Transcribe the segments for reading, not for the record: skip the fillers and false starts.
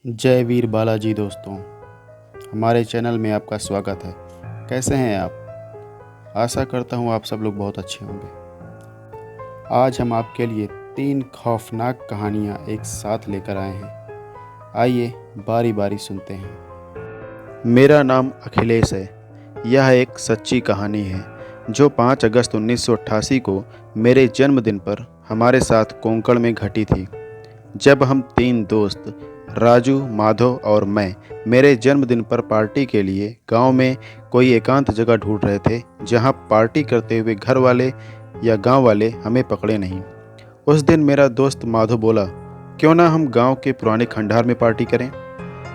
जय वीर बालाजी दोस्तों, हमारे चैनल में आपका स्वागत है। कैसे हैं आप? आशा करता हूं आप सब लोग बहुत अच्छे होंगे। आज हम आपके लिए 3 खौफनाक कहानियां एक साथ लेकर आए हैं। आइए बारी बारी सुनते हैं। मेरा नाम अखिलेश है। यह एक सच्ची कहानी है जो 5 अगस्त 1988 को मेरे जन्मदिन पर हमारे साथ कोंकण में घटी थी। जब हम 3 दोस्त राजू, माधव और मैं मेरे जन्मदिन पर पार्टी के लिए गांव में कोई एकांत जगह ढूंढ रहे थे जहां पार्टी करते हुए घर वाले या गांव वाले हमें पकड़े नहीं। उस दिन मेरा दोस्त माधव बोला, क्यों ना हम गांव के पुराने खंडहर में पार्टी करें।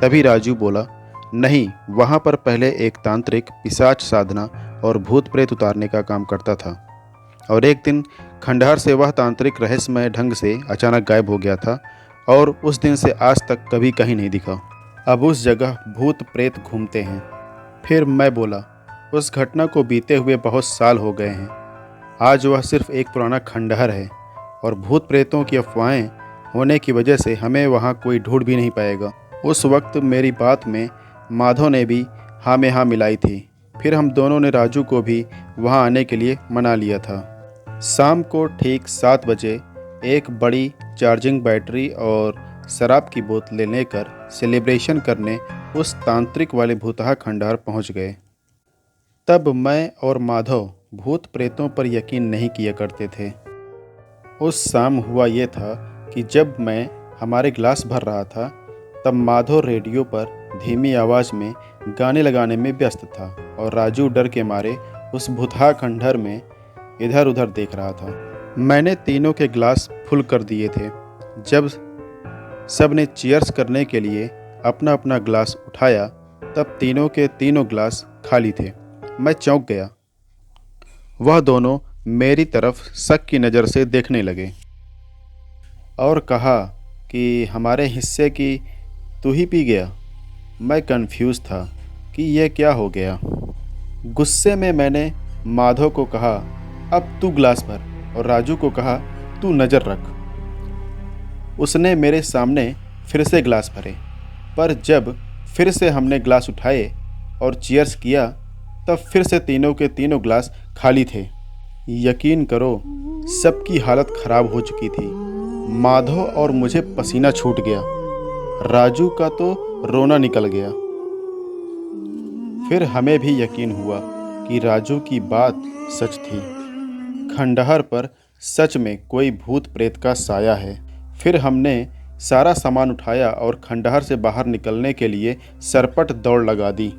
तभी राजू बोला, नहीं, वहां पर पहले एक तांत्रिक पिशाच साधना और भूत प्रेत उतारने का काम करता था और एक दिन खंडहर से वह तांत्रिक रहस्यमय ढंग से अचानक गायब हो गया था और उस दिन से आज तक कभी कहीं नहीं दिखा। अब उस जगह भूत प्रेत घूमते हैं। फिर मैं बोला, उस घटना को बीते हुए बहुत साल हो गए हैं। आज वह सिर्फ एक पुराना खंडहर है और भूत प्रेतों की अफवाहें होने की वजह से हमें वहाँ कोई ढूंढ भी नहीं पाएगा। उस वक्त मेरी बात में माधव ने भी हाँ में हाँ मिलाई थी। फिर हम दोनों ने राजू को भी वहाँ आने के लिए मना लिया था। शाम को ठीक 7 बजे एक बड़ी चार्जिंग बैटरी और शराब की बोतलें लेकर सेलिब्रेशन करने उस तांत्रिक वाले भूतहा खंडहर पहुंच गए। तब मैं और माधव भूत प्रेतों पर यकीन नहीं किया करते थे। उस शाम हुआ ये था कि जब मैं हमारे गिलास भर रहा था तब माधव रेडियो पर धीमी आवाज़ में गाने लगाने में व्यस्त था और राजू डर के मारे उस भूतहा खंडहर में इधर उधर देख रहा था। मैंने तीनों के गिलास फुल कर दिए थे। जब सब ने चीयर्स करने के लिए अपना अपना गिलास उठाया तब तीनों के तीनों गिलास खाली थे। मैं चौंक गया। वह दोनों मेरी तरफ शक की नज़र से देखने लगे और कहा कि हमारे हिस्से की तू ही पी गया। मैं कंफ्यूज था कि यह क्या हो गया। गुस्से में मैंने माधव को कहा, अब तू गिलास भर, और राजू को कहा, तू नज़र रख। उसने मेरे सामने फिर से गिलास भरे, पर जब फिर से हमने गिलास उठाए और चीयर्स किया तब फिर से तीनों के तीनों गिलास खाली थे। यकीन करो, सबकी हालत खराब हो चुकी थी। माधव और मुझे पसीना छूट गया। राजू का तो रोना निकल गया। फिर हमें भी यकीन हुआ कि राजू की बात सच थी। खंडहर पर सच में कोई भूत प्रेत का साया है। फिर हमने सारा सामान उठाया और खंडहर से बाहर निकलने के लिए सरपट दौड़ लगा दी।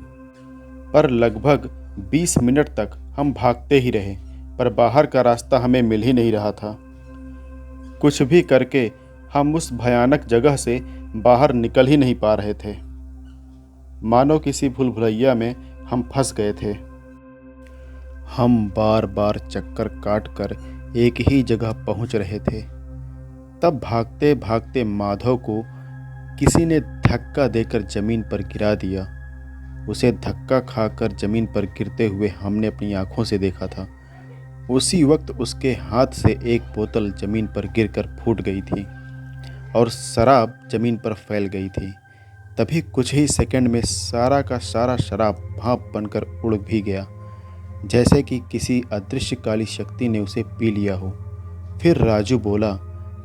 पर लगभग 20 मिनट तक हम भागते ही रहे, पर बाहर का रास्ता हमें मिल ही नहीं रहा था। कुछ भी करके हम उस भयानक जगह से बाहर निकल ही नहीं पा रहे थे। मानो किसी भूल भुलैया में हम फंस गए थे। हम बार बार चक्कर काट कर एक ही जगह पहुंच रहे थे। तब भागते भागते माधव को किसी ने धक्का देकर जमीन पर गिरा दिया। उसे धक्का खाकर जमीन पर गिरते हुए हमने अपनी आंखों से देखा था। उसी वक्त उसके हाथ से एक बोतल जमीन पर गिरकर फूट गई थी और शराब जमीन पर फैल गई थी। तभी कुछ ही सेकंड में सारा का सारा शराब भाप बनकर उड़ भी गया, जैसे कि किसी अदृश्य काली शक्ति ने उसे पी लिया हो। फिर राजू बोला,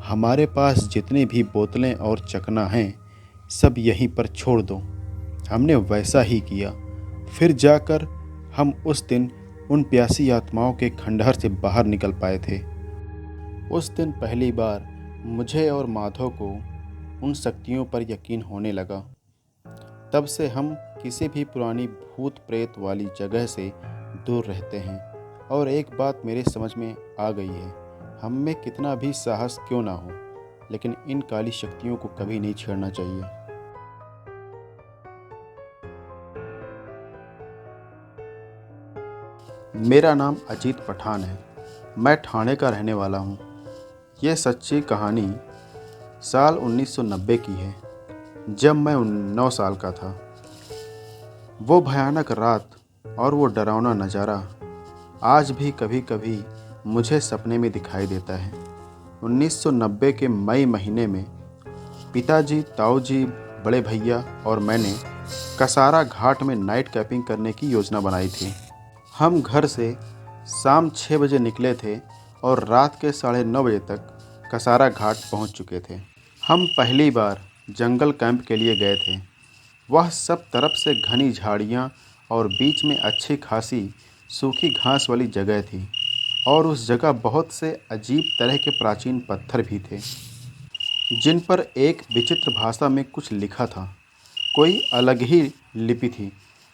हमारे पास जितनी भी बोतलें और चकना हैं सब यहीं पर छोड़ दो। हमने वैसा ही किया। फिर जाकर हम उस दिन उन प्यासी आत्माओं के खंडहर से बाहर निकल पाए थे। उस दिन पहली बार मुझे और माधव को उन शक्तियों पर यकीन होने लगा। तब से हम किसी भी पुरानी भूत प्रेत वाली जगह से दूर रहते हैं। और एक बात मेरे समझ में आ गई है, हम में कितना भी साहस क्यों ना हो, लेकिन इन काली शक्तियों को कभी नहीं छेड़ना चाहिए। मेरा नाम अजीत पठान है। मैं ठाणे का रहने वाला हूँ। यह सच्ची कहानी साल 1990 की है, जब मैं 9 साल का था। वो भयानक रात और वो डरावना नज़ारा आज भी कभी कभी मुझे सपने में दिखाई देता है। 1990 के मई महीने में पिताजी, ताऊजी, बड़े भैया और मैंने कसारा घाट में नाइट कैंपिंग करने की योजना बनाई थी। हम घर से शाम 6 बजे निकले थे और रात के 9:30 बजे तक कसारा घाट पहुंच चुके थे। हम पहली बार जंगल कैंप के लिए गए थे। वह सब तरफ से घनी झाड़ियां और बीच में अच्छी खासी सूखी घास वाली जगह थी और उस जगह बहुत से अजीब तरह के प्राचीन पत्थर भी थे, जिन पर एक विचित्र भाषा में कुछ लिखा था। कोई अलग ही लिपि थी।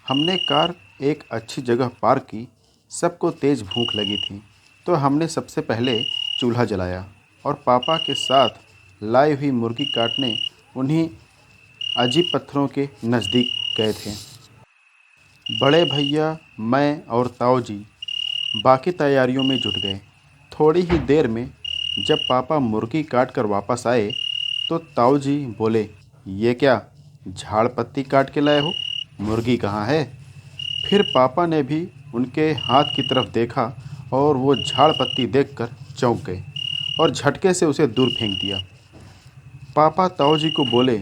हमने कार एक अच्छी जगह पार्क की। सबको तेज़ भूख लगी थी, तो हमने सबसे पहले चूल्हा जलाया और पापा के साथ लाई हुई मुर्गी काटने उन्हीं अजीब पत्थरों के नज़दीक गए थे। बड़े भैया, मैं और ताऊजी बाकी तैयारियों में जुट गए। थोड़ी ही देर में जब पापा मुर्गी काट कर वापस आए तो ताऊजी बोले, ये क्या झाड़ पत्ती काट के लाए हो? मुर्गी कहाँ है? फिर पापा ने भी उनके हाथ की तरफ देखा और वो झाड़ पत्ती देखकर चौंक गए और झटके से उसे दूर फेंक दिया। पापा ताऊजी को बोले,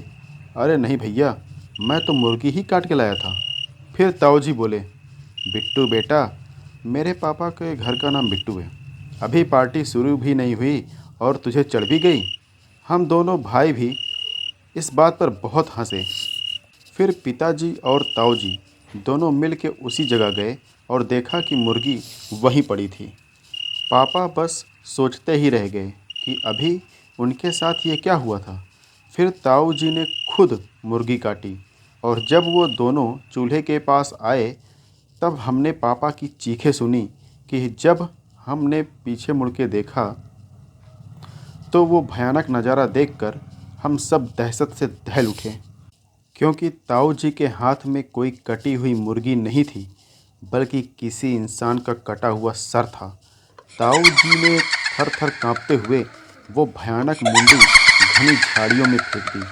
अरे नहीं भैया, मैं तो मुर्गी ही काट के लाया था। फिर ताऊजी बोले, बिट्टू बेटा, मेरे पापा के घर का नाम बिट्टू है। अभी पार्टी शुरू भी नहीं हुई और तुझे चढ़ भी गई। हम दोनों भाई भी इस बात पर बहुत हंसे। फिर पिताजी और ताऊजी दोनों मिल के उसी जगह गए और देखा कि मुर्गी वहीं पड़ी थी। पापा बस सोचते ही रह गए कि अभी उनके साथ ये क्या हुआ था। फिर ताऊजी ने खुद मुर्गी काटी और जब वो दोनों चूल्हे के पास आए तब हमने पापा की चीखें सुनी कि जब हमने पीछे मुड़ के देखा तो वो भयानक नज़ारा देखकर हम सब दहशत से दहल उठे, क्योंकि ताऊजी के हाथ में कोई कटी हुई मुर्गी नहीं थी, बल्कि किसी इंसान का कटा हुआ सर था। ताऊजी ने थर-थर कांपते हुए वो भयानक मुंडी घनी झाड़ियों में फेंक दी।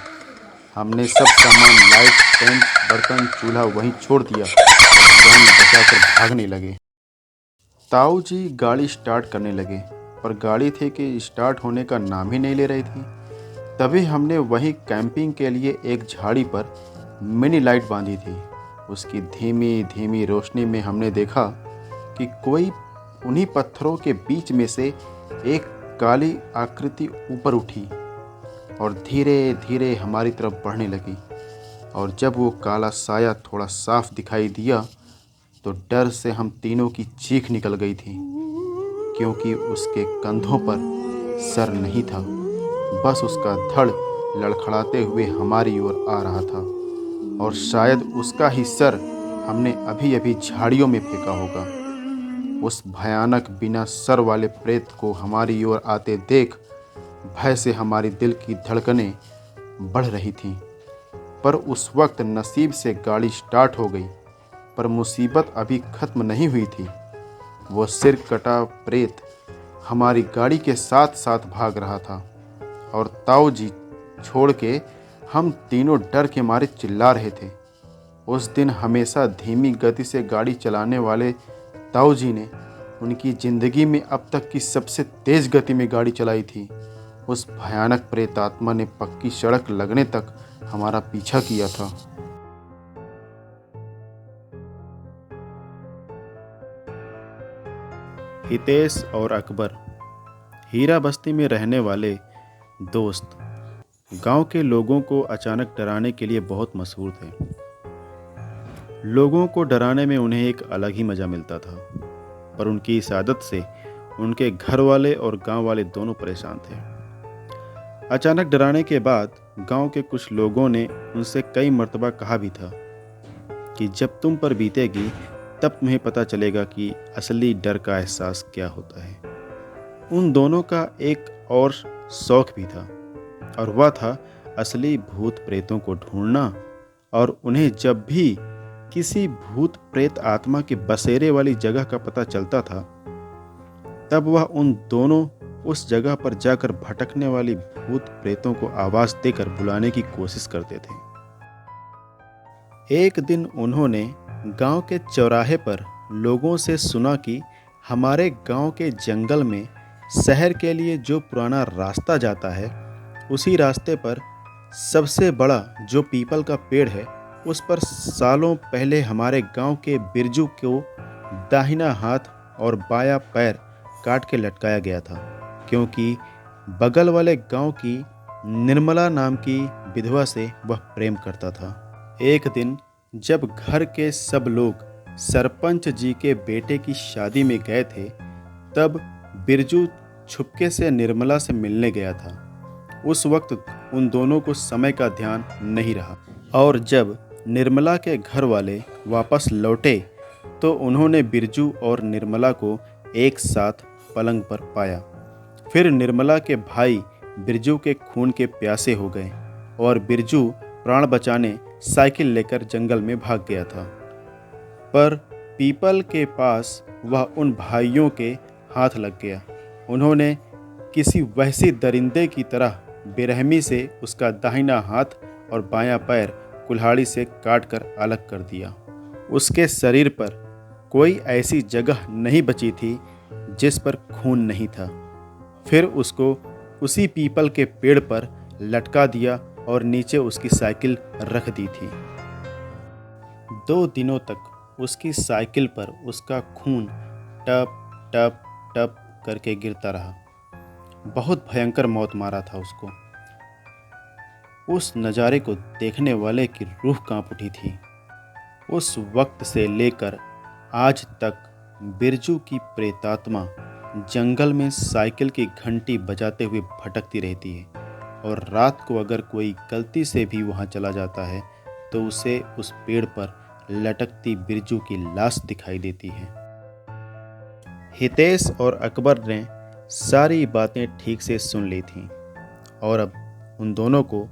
हमने सब सामान, लाइट, टेंट, बर्तन, चूल्हा वहीं छोड़ दिया और जान बचाकर भागने लगे। ताऊजी गाड़ी स्टार्ट करने लगे, पर गाड़ी थे कि स्टार्ट होने का नाम ही नहीं ले रही थी। तभी हमने वहीं कैंपिंग के लिए एक झाड़ी पर मिनी लाइट बांधी थी। उसकी धीमी धीमी रोशनी में हमने देखा कि कोई उन्हीं पत्थरों के बीच में से एक काली आकृति ऊपर उठी और धीरे धीरे हमारी तरफ बढ़ने लगी। और जब वो काला साया थोड़ा साफ दिखाई दिया तो डर से हम तीनों की चीख निकल गई थी, क्योंकि उसके कंधों पर सर नहीं था, बस उसका धड़ लड़खड़ाते हुए हमारी ओर आ रहा था और शायद उसका ही सर हमने अभी अभी झाड़ियों में फेंका होगा। उस भयानक बिना सर वाले प्रेत को हमारी ओर आते देख भय से हमारी दिल की धड़कनें बढ़ रही थीं। पर उस वक्त नसीब से गाड़ी स्टार्ट हो गई, पर मुसीबत अभी ख़त्म नहीं हुई थी। वो सिर कटा प्रेत हमारी गाड़ी के साथ साथ भाग रहा था और ताऊजी छोड़ के हम तीनों डर के मारे चिल्ला रहे थे। उस दिन हमेशा धीमी गति से गाड़ी चलाने वाले ताऊजी ने उनकी ज़िंदगी में अब तक की सबसे तेज़ गति में गाड़ी चलाई थी। उस भयानक प्रेतात्मा ने पक्की सड़क लगने तक हमारा पीछा किया था। हितेश और अकबर हीरा बस्ती में रहने वाले दोस्त गांव के लोगों को अचानक डराने के लिए बहुत मशहूर थे। लोगों को डराने में उन्हें एक अलग ही मज़ा मिलता था, पर उनकी इस आदत से उनके घर वाले और गांव वाले दोनों परेशान थे। अचानक डराने के बाद गांव के कुछ लोगों ने उनसे कई मर्तबा कहा भी था कि जब तुम पर बीतेगी तब तुम्हें पता चलेगा कि असली डर का एहसास क्या होता है। उन दोनों का एक और शौक भी था, और वह था असली भूत प्रेतों को ढूंढना। और उन्हें जब भी किसी भूत प्रेत आत्मा के बसेरे वाली जगह का पता चलता था, तब वह उन दोनों उस जगह पर जाकर भटकने वाली भूत प्रेतों को आवाज़ देकर बुलाने की कोशिश करते थे। एक दिन उन्होंने गांव के चौराहे पर लोगों से सुना कि हमारे गांव के जंगल में शहर के लिए जो पुराना रास्ता जाता है, उसी रास्ते पर सबसे बड़ा जो पीपल का पेड़ है, उस पर सालों पहले हमारे गांव के बिरजू को दाहिना हाथ और बायां पैर काट के लटकाया गया था, क्योंकि बगल वाले गांव की निर्मला नाम की विधवा से वह प्रेम करता था। एक दिन जब घर के सब लोग सरपंच जी के बेटे की शादी में गए थे, तब बिरजू छुपके से निर्मला से मिलने गया था। उस वक्त उन दोनों को समय का ध्यान नहीं रहा, और जब निर्मला के घर वाले वापस लौटे तो उन्होंने बिरजू और निर्मला को एक साथ पलंग पर पाया। फिर निर्मला के भाई बिरजू के खून के प्यासे हो गए और बिरजू प्राण बचाने साइकिल लेकर जंगल में भाग गया था। पर पीपल के पास वह उन भाइयों के हाथ लग गया। उन्होंने किसी वहशी दरिंदे की तरह बेरहमी से उसका दाहिना हाथ और बायां पैर कुल्हाड़ी से काटकर अलग कर दिया। उसके शरीर पर कोई ऐसी जगह नहीं बची थी जिस पर खून नहीं था। फिर उसको उसी पीपल के पेड़ पर लटका दिया और नीचे उसकी साइकिल रख दी थी। 2 दिनों तक उसकी साइकिल पर उसका खून टप टप टप करके गिरता रहा। बहुत भयंकर मौत मारा था उसको। उस नज़ारे को देखने वाले की रूह कांप उठी थी। उस वक्त से लेकर आज तक बिरजू की प्रेतात्मा जंगल में साइकिल की घंटी बजाते हुए भटकती रहती है, और रात को अगर कोई गलती से भी वहां चला जाता है तो उसे उस पेड़ पर लटकती बिरजू की लाश दिखाई देती है। हितेश और अकबर ने सारी बातें ठीक से सुन ली थीं, और अब उन दोनों को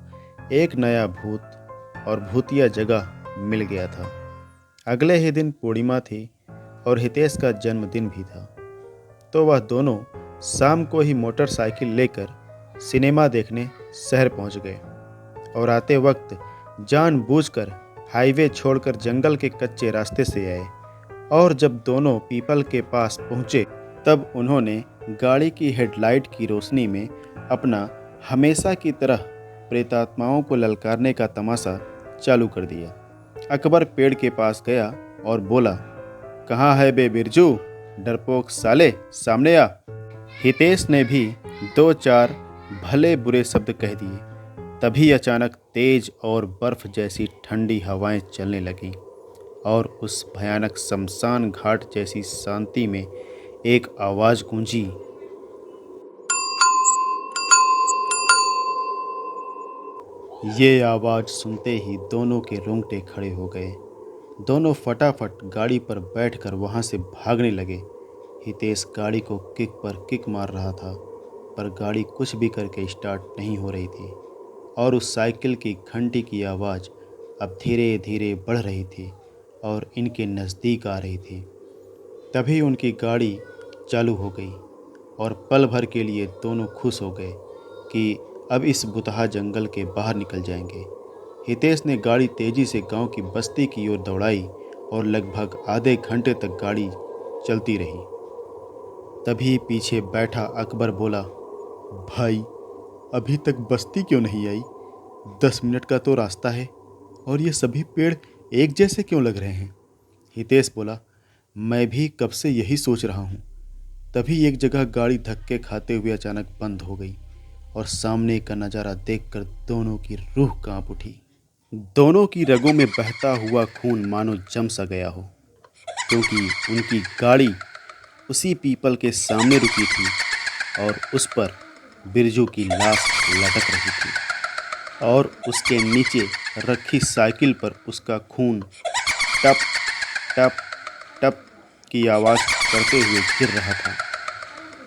एक नया भूत और भूतिया जगह मिल गया था। अगले ही दिन पूर्णिमा थी और हितेश का जन्मदिन भी था, तो वह दोनों शाम को ही मोटरसाइकिल लेकर सिनेमा देखने शहर पहुंच गए, और आते वक्त जानबूझकर हाईवे छोड़कर जंगल के कच्चे रास्ते से आए। और जब दोनों पीपल के पास पहुंचे तब उन्होंने गाड़ी की हेडलाइट की रोशनी में अपना हमेशा की तरह प्रेतात्माओं को ललकारने का तमाशा चालू कर दिया। अकबर पेड़ के पास गया और बोला, कहाँ है बे बिरजू, डरपोक साले, सामने आ। हितेश ने भी 2-4 भले बुरे शब्द कह दिए। तभी अचानक तेज और बर्फ जैसी ठंडी हवाएं चलने लगीं, और उस भयानक शमशान घाट जैसी शांति में एक आवाज़ गूंजी, ये आवाज़ सुनते ही दोनों के रोंगटे खड़े हो गए। दोनों फटाफट गाड़ी पर बैठकर वहां से भागने लगे। हितेश गाड़ी को किक पर किक मार रहा था, पर गाड़ी कुछ भी करके स्टार्ट नहीं हो रही थी, और उस साइकिल की घंटी की आवाज़ अब धीरे धीरे बढ़ रही थी और इनके नज़दीक आ रही थी। तभी उनकी गाड़ी चालू हो गई, और पल भर के लिए दोनों खुश हो गए कि अब इस बुतहा जंगल के बाहर निकल जाएंगे। हितेश ने गाड़ी तेज़ी से गांव की बस्ती की ओर दौड़ाई, और लगभग आधे घंटे तक गाड़ी चलती रही। तभी पीछे बैठा अकबर बोला, भाई अभी तक बस्ती क्यों नहीं आई? 10 मिनट का तो रास्ता है, और ये सभी पेड़ एक जैसे क्यों लग रहे हैं? हितेश बोला, मैं भी कब से यही सोच रहा हूँ। तभी एक जगह गाड़ी धक्के खाते हुए अचानक बंद हो गई, और सामने का नज़ारा देखकर दोनों की रूह कांप उठी। दोनों की रगों में बहता हुआ खून मानो जम सा गया हो, क्योंकि उनकी गाड़ी उसी पीपल के सामने रुकी थी, और उस पर बिरजू की लाश लटक रही थी, और उसके नीचे रखी साइकिल पर उसका खून टप टप टप की आवाज़ करते हुए गिर रहा था,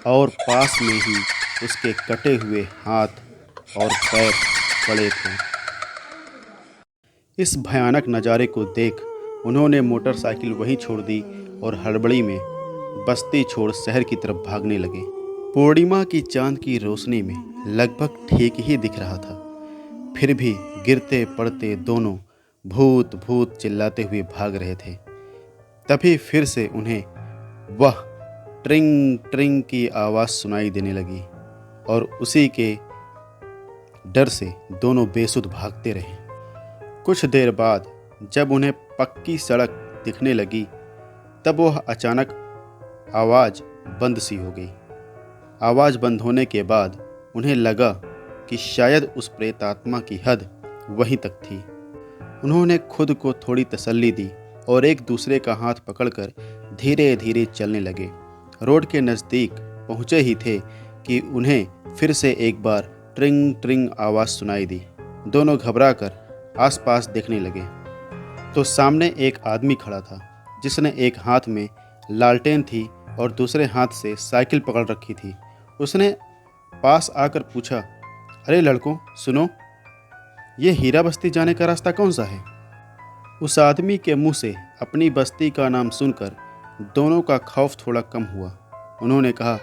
और पास में ही उसके कटे हुए हाथ और पैर पड़े थे। इस भयानक नज़ारे को देख उन्होंने मोटरसाइकिल वहीं छोड़ दी और हड़बड़ी में बस्ती छोड़ शहर की तरफ भागने लगे। पूर्णिमा की चांद की रोशनी में लगभग ठीक ही दिख रहा था, फिर भी गिरते पड़ते दोनों भूत भूत चिल्लाते हुए भाग रहे थे। तभी फिर से उन्हें वह ट्रिंग ट्रिंग की आवाज़ सुनाई देने लगी और उसी के डर से दोनों बेसुध भागते रहे। कुछ देर बाद जब उन्हें पक्की सड़क दिखने लगी तब वह अचानक आवाज़ बंद सी हो गई। आवाज़ बंद होने के बाद उन्हें लगा कि शायद उस प्रेतात्मा की हद वहीं तक थी। उन्होंने खुद को थोड़ी तसल्ली दी और एक दूसरे का हाथ पकड़कर धीरे धीरे चलने लगे। रोड के नज़दीक पहुँचे ही थे कि उन्हें फिर से एक बार ट्रिंग ट्रिंग आवाज़ सुनाई दी। दोनों घबरा कर आसपास देखने लगे तो सामने एक आदमी खड़ा था जिसने एक हाथ में लालटेन थी और दूसरे हाथ से साइकिल पकड़ रखी थी। उसने पास आकर पूछा, अरे लड़कों सुनो, ये हीरा बस्ती जाने का रास्ता कौन सा है? उस आदमी के मुंह से अपनी बस्ती का नाम सुनकर दोनों का खौफ थोड़ा कम हुआ। उन्होंने कहा,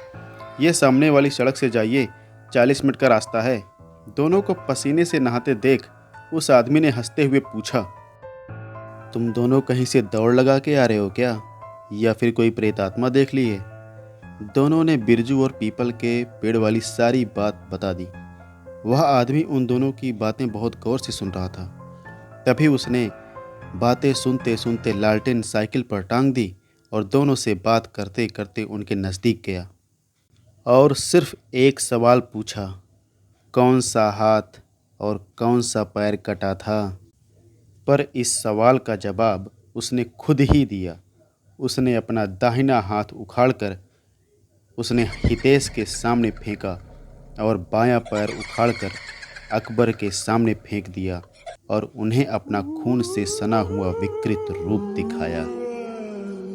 यह सामने वाली सड़क से जाइए, 40 मिनट का रास्ता है। दोनों को पसीने से नहाते देख उस आदमी ने हंसते हुए पूछा, तुम दोनों कहीं से दौड़ लगा के आ रहे हो क्या, या फिर कोई प्रेतात्मा देख ली है? दोनों ने बिरजू और पीपल के पेड़ वाली सारी बात बता दी। वह आदमी उन दोनों की बातें बहुत गौर से सुन रहा था। तभी उसने बातें सुनते सुनते लालटेन साइकिल पर टांग दी और दोनों से बात करते करते उनके नज़दीक गया और सिर्फ एक सवाल पूछा, कौन सा हाथ और कौन सा पैर कटा था? पर इस सवाल का जवाब उसने खुद ही दिया। उसने अपना दाहिना हाथ उखाड़कर उसने हितेश के सामने फेंका और बायां पैर उखाड़कर अकबर के सामने फेंक दिया और उन्हें अपना खून से सना हुआ विकृत रूप दिखाया।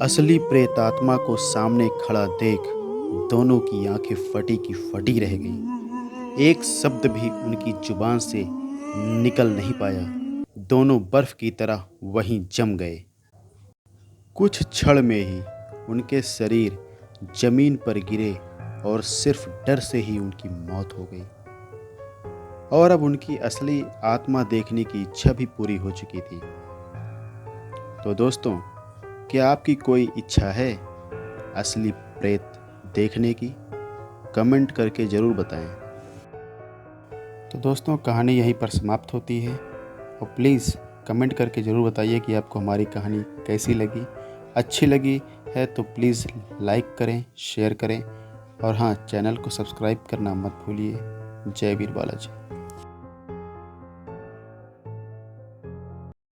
असली प्रेतात्मा को सामने खड़ा देख दोनों की आंखें फटी की फटी रह गईं। एक शब्द भी उनकी जुबान से निकल नहीं पाया। दोनों बर्फ की तरह वहीं जम गए। कुछ क्षण में ही उनके शरीर जमीन पर गिरे और सिर्फ डर से ही उनकी मौत हो गई और अब उनकी असली आत्मा देखने की इच्छा भी पूरी हो चुकी थी। तो दोस्तों, क्या आपकी कोई इच्छा है असली प्रेत देखने की? कमेंट करके ज़रूर बताएं। तो दोस्तों, कहानी यहीं पर समाप्त होती है और प्लीज़ कमेंट करके ज़रूर बताइए कि आपको हमारी कहानी कैसी लगी। अच्छी लगी है तो प्लीज़ लाइक करें, शेयर करें और हाँ, चैनल को सब्सक्राइब करना मत भूलिए। जय वीर बालाजी।